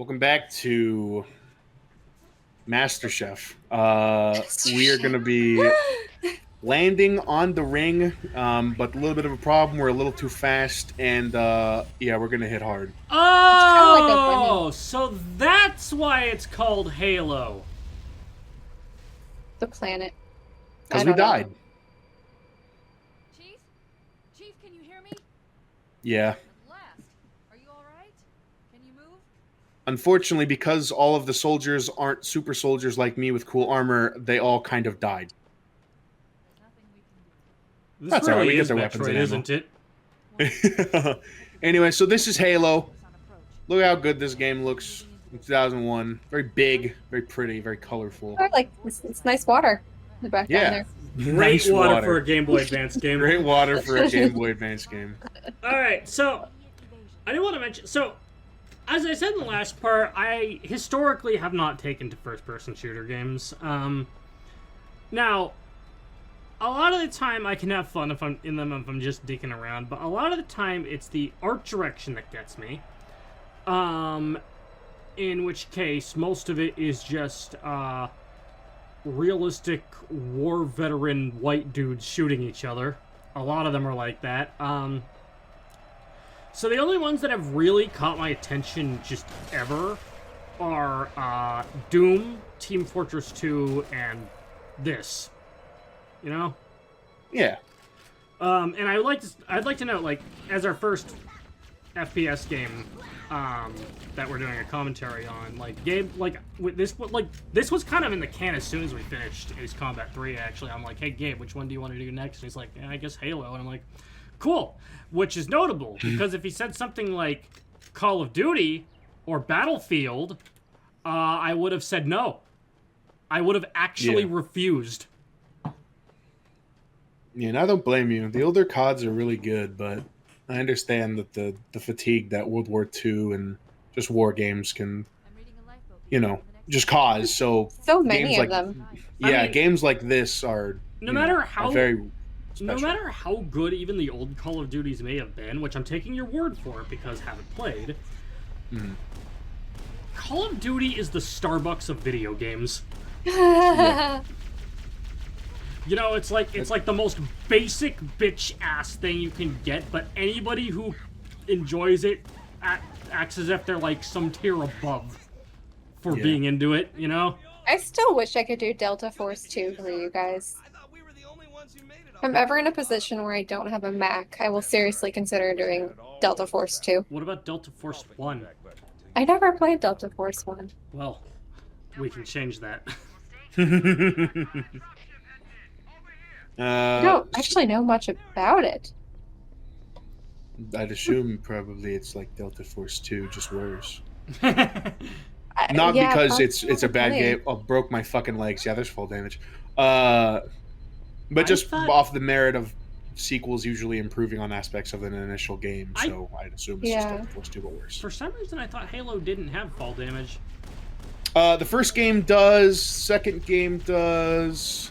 Welcome back to MasterChef. We are going to be landing on the ring, but a little bit of a problem. We're a little too fast, and yeah, we're going to hit hard. Oh, so that's why it's called Halo. The planet. Because we died. Chief, can you hear me? Yeah. Are you all right? Can you move? Unfortunately, because all of the soldiers aren't super soldiers like me with cool armor, they all kind of died. There's nothing we can do. This That's all right, really we get is their weapons Metroid, and isn't it? Anyway, so this is Halo. Focus on approach. Look how good this game looks in 2001. Very big, very pretty, very colorful. I like it's nice water in the back down Yeah. there. Great Nice water for a Game Boy Advance game. Great water for a Game Boy Advance game. Alright, so I do want to mention, so as I said in the last part, I historically have not taken to first-person shooter games. Now, a lot of the time I can have fun if I'm in them if I'm just dicking around, but a lot of the time it's the art direction that gets me. In which case, most of it is just realistic war veteran white dudes shooting each other. A lot of them are like that. So the only ones that have really caught my attention just ever are Doom, Team Fortress 2, and this. You know? Yeah. And I'd like to note, like, as our first FPS game that we're doing a commentary on, like, Gabe, like, with this, like, this was kind of in the can as soon as we finished Ace Combat 3, actually. I'm like, hey, Gabe, which one do you want to do next? And he's like, yeah, I guess Halo. And I'm like, cool. Which is notable, because if he said something like Call of Duty or Battlefield, I would have said no. I would have actually refused. Yeah, and I don't blame you. The older CODs are really good, but I understand that the fatigue that World War II and just war games can, I'm reading a lifeboat. you know, just cause. So Many games of like them. yeah, I mean, games like this are no matter how very no special. matter how good even the old Call of Duties may have been, which I'm taking your word for it because I haven't played, Call of Duty is the Starbucks of video games. Yeah. You know, it's like the most basic bitch ass thing you can get, but anybody who enjoys it acts as if they're like some tier above for being into it, you know? I still wish I could do Delta Force 2 for you guys. If I'm ever in a position where I don't have a Mac, I will seriously consider doing Delta Force 2. What about Delta Force 1? I never played Delta Force 1. Well, we can change that. I don't actually know much about it. I'd assume probably it's like Delta Force 2, just worse. Yeah, Because it's a bad probably. game. Oh, broke my fucking legs. Yeah, there's fall damage. But just off the merit of sequels usually improving on aspects of an initial game, so I'd assume it's just Delta Force 2, but worse. For some reason, I thought Halo didn't have fall damage. The first game does, second game does,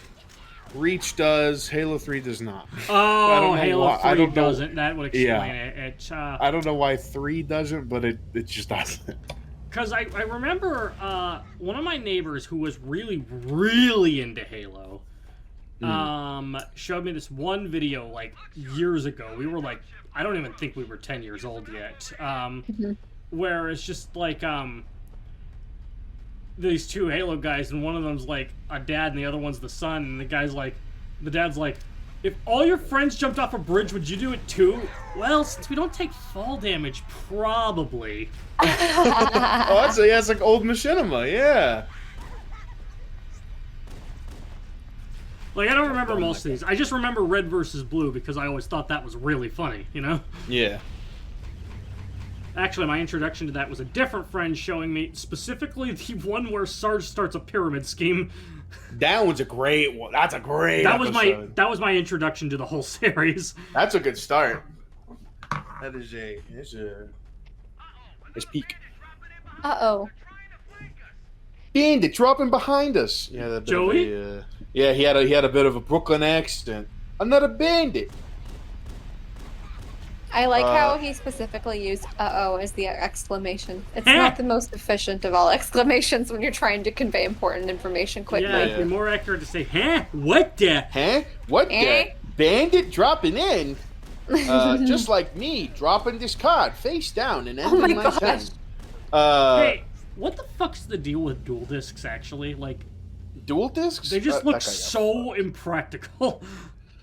Reach does, Halo 3 does not. Oh, know Halo why- I 3 don't know- doesn't. That would explain Yeah. it. I don't know why 3 doesn't, but it just doesn't. Because I remember one of my neighbors who was really, really into Halo showed me this one video, like, years ago. We were, like, I don't even think we were 10 years old yet. Where it's just, like, these two Halo guys, and one of them's, like, a dad, and the other one's the son, and the dad's like, if all your friends jumped off a bridge, would you do it too? Well, since we don't take fall damage, probably. Oh, that's like old machinima, yeah. Like, I don't remember most of these. I just remember Red versus Blue because I always thought that was really funny, you know? Yeah. Actually, my introduction to that was a different friend showing me specifically the one where Sarge starts a pyramid scheme. That one's a great one. That's a great episode. That was my introduction to the whole series. That's a good start. That is it's peak. Uh-oh. Bandit dropping behind us. Yeah, that bit Joey? Of a, yeah, he had a bit of a Brooklyn accent. Another bandit. I like how he specifically used "uh-oh" as the exclamation. It's Huh? not the most efficient of all exclamations when you're trying to convey important information quickly. Yeah, it'd be more accurate to say, huh? What the? Huh? What Eh? the? Bandit dropping in. Just like me, dropping this card face down and ending my my gosh. turn. Hey, what the fuck's the deal with dual discs, actually? Like, Dual discs? they just That look guy got so impractical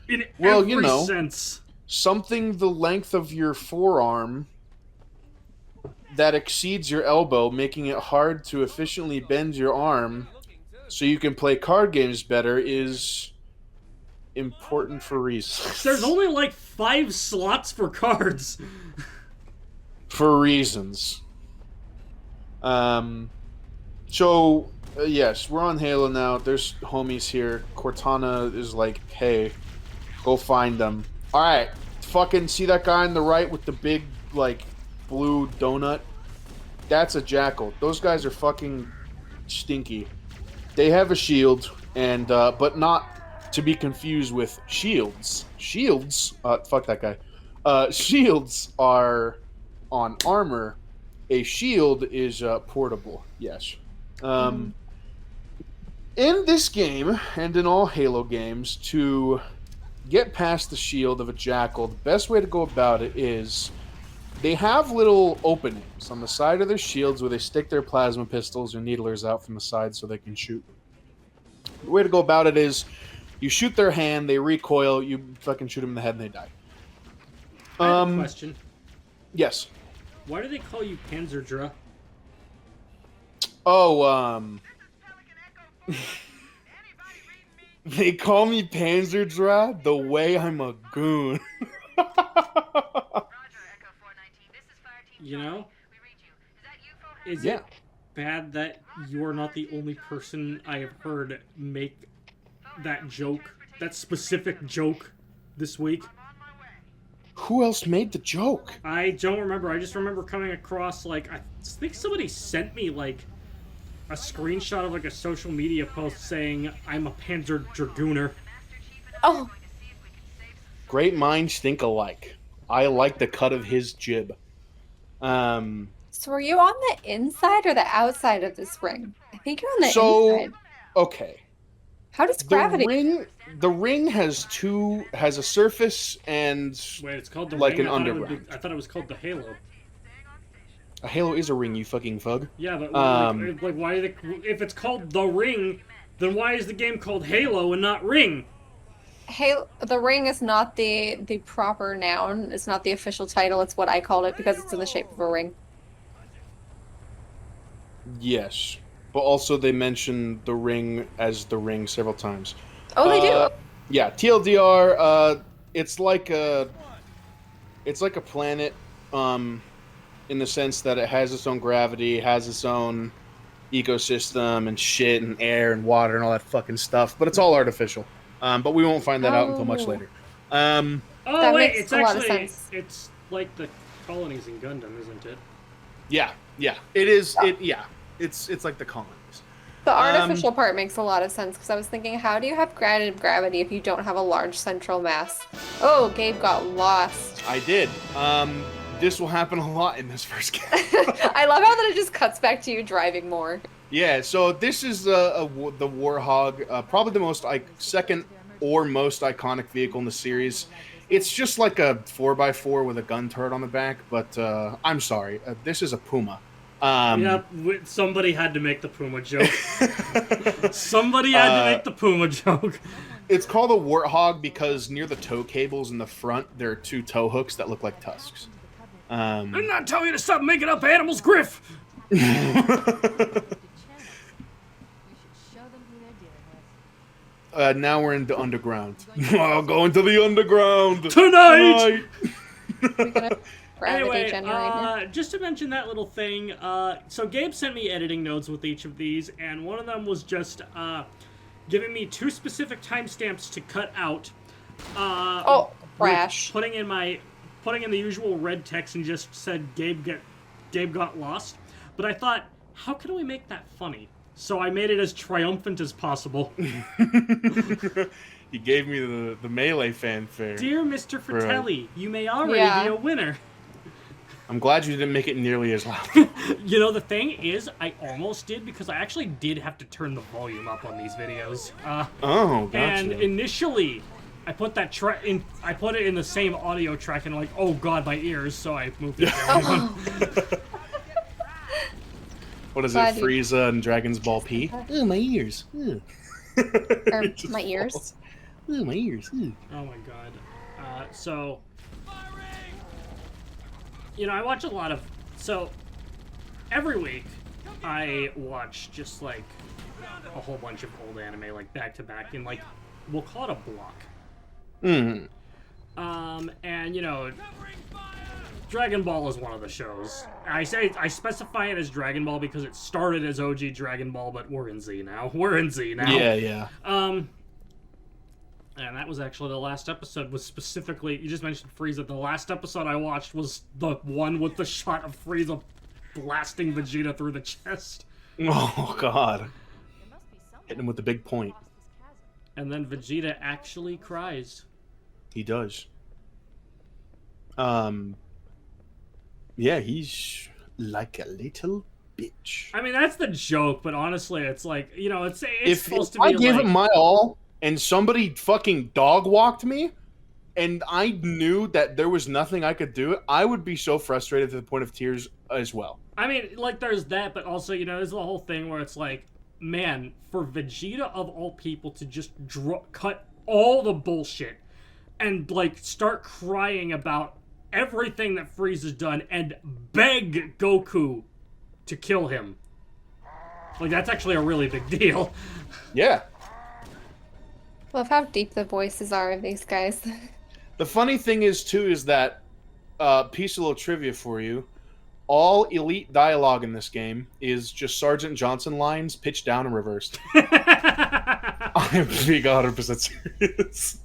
in Well, every you know. sense. Something the length of your forearm that exceeds your elbow, making it hard to efficiently bend your arm so you can play card games better, is important for reasons. There's only like 5 slots for cards. For reasons. Yes, we're on Halo now. There's homies here. Cortana is like, hey, go find them. Alright, fucking see that guy on the right with the big, like, blue donut? That's a jackal. Those guys are fucking stinky. They have a shield, and, but not to be confused with shields. Shields, fuck that guy. Shields are on armor. A shield is, portable, yes. In this game, and in all Halo games, to get past the shield of a jackal, the best way to go about it is they have little openings on the side of their shields where they stick their plasma pistols or needlers out from the side so they can shoot. The way to go about it is you shoot their hand, they recoil, you fucking shoot them in the head, and they die. I have a question. Yes. Why do they call you Panzerdra? Oh, they call me Panzerdra the way I'm a goon. You know? Is Yeah. it bad that you're not the only person I have heard make that joke, that specific joke, this week? Who else made the joke? I don't remember. I just remember coming across, like, I think somebody sent me, like, a screenshot of, like, a social media post saying, I'm a Panzer Dragooner. Oh, Great minds think alike. I like the cut of his jib. so were you on the inside or the outside of this ring? I think you're on the inside. Okay. How does gravity? The ring has a surface and Wait, it's called the like Ring? an underground. I thought it was called the Halo. A halo is a ring, you fucking thug. Yeah, but like why? If it's called the Ring, then why is the game called Halo and not Ring? Halo, the ring is not the proper noun. It's not the official title. It's what I called it because it's in the shape of a ring. Yes, but also they mention the ring as the ring several times. Oh, they do. Yeah, TLDR. It's like a planet, in the sense that it has its own gravity, has its own ecosystem and shit and air and water and all that fucking stuff. But it's all artificial. But we won't find that out until much later. Oh That wait, makes it's a lot of actually sense. it's like the colonies in Gundam, isn't it? Yeah, it is. It's like the colonies. The artificial part makes a lot of sense because I was thinking, how do you have gravity if you don't have a large central mass? Oh, Gabe got lost. I did. This will happen a lot in this first game. I love how that it just cuts back to you driving more. Yeah, so this is the Warhog, probably the second or most iconic vehicle in the series. It's just like a 4x4 with a gun turret on the back, but I'm sorry, this is a Puma. Yeah, somebody had to make the Puma joke. Somebody had to make the Puma joke. It's called a Warthog because near the tow cables in the front, there are 2 tow hooks that look like tusks. I'm not telling you to stop making up animals, Griff! We should show them who they're dealing with. Now we're in the underground. I'll go into the underground Tonight! We're gonna gravity Anyway, generate. just to mention that little thing, so Gabe sent me editing notes with each of these, and one of them was just giving me 2 specific timestamps to cut out. Oh, crash. Putting in the usual red text and just said Gabe got lost. But I thought, how can we make that funny? So I made it as triumphant as possible. He gave me the melee fanfare. Dear Mr. Right. Fratelli, you may already Yeah. be a winner. I'm glad you didn't make it nearly as loud. You know, the thing is, I almost did because I actually did have to turn the volume up on these videos. Oh, gotcha. And initially, I put that I put it in the same audio track, and like, oh god, my ears. So I moved it down. What is Glad it, you- Frieza and Dragon's Ball P? Oh, my ears. Or Just my ears. falls. Oh, my ears. Oh my god. So, you know, I watch a lot of. So, every week, I watch just like a whole bunch of old anime, like back to back, in like, we'll call it a block. Mm. And you know, Dragon Ball is one of the shows. I specify it as Dragon Ball because it started as OG Dragon Ball, but we're in Z now. We're in Z now. Yeah. And that was actually the last episode. Was specifically, you just mentioned Frieza. The last episode I watched was the one with the shot of Frieza blasting Vegeta through the chest, Oh, God. There must be someone Hitting him with the big point. across this chasm. and then Vegeta actually cries. He does. Yeah, he's like a little bitch. I mean, that's the joke, but honestly, it's like, you know, it's If supposed to I be gave like, it my all and somebody fucking dog walked me and I knew that there was nothing I could do, I would be so frustrated to the point of tears as well. I mean, like, there's that, but also, you know, there's the whole thing where it's like, man, for Vegeta of all people to just cut all the bullshit and, like, start crying about everything that Frieza's done and beg Goku to kill him. Like, that's actually a really big deal. Yeah. Love how deep the voices are of these guys. The funny thing is, too, is that, piece of little trivia for you, all elite dialogue in this game is just Sergeant Johnson lines pitched down and reversed. I'm being 100% serious.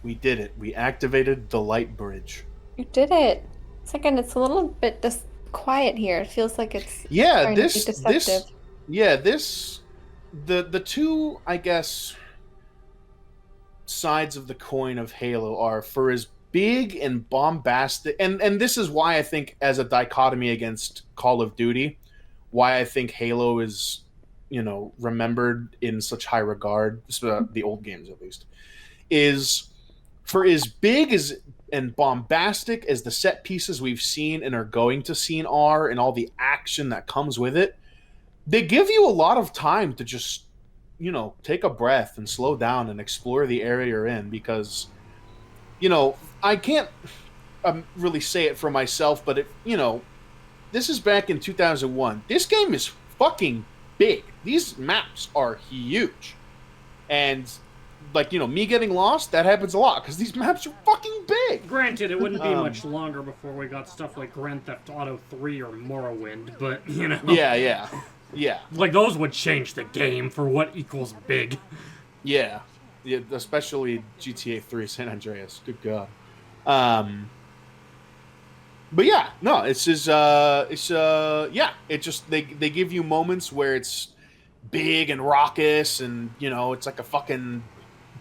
We did it. We activated the light bridge. You did it. Second, it's a little bit quiet here. It feels like it's Yeah, trying to be this deceptive. the two, I guess, sides of the coin of Halo are, for as big and bombastic, and this is why I think, as a dichotomy against Call of Duty, why I think Halo is, you know, remembered in such high regard, the old games at least, is for as big as and bombastic as the set pieces we've seen and are going to see are, and all the action that comes with it, they give you a lot of time to just, you know, take a breath and slow down and explore the area you're in, because, you know, I can't really say it for myself, but it, you know, this is back in 2001. This game is fucking big. These maps are huge. And, like, you know, me getting lost, that happens a lot, because these maps are fucking big. Granted, it wouldn't be much longer before we got stuff like Grand Theft Auto 3 or Morrowind, but, you know. Yeah. Like, those would change the game for what equals big. Yeah, especially GTA 3 San Andreas. Good God. But yeah, no, it just they give you moments where it's big and raucous, and, you know, it's like a fucking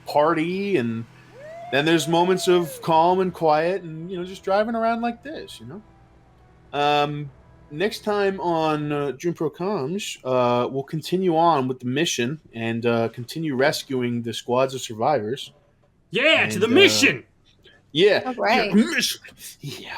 party, and then there's moments of calm and quiet, and, you know, just driving around like this, you know. Next time on Junpro Comms, we'll continue on with the mission and continue rescuing the squads of survivors. Yeah, to And, the mission! Yeah. All right. Mission. Yeah.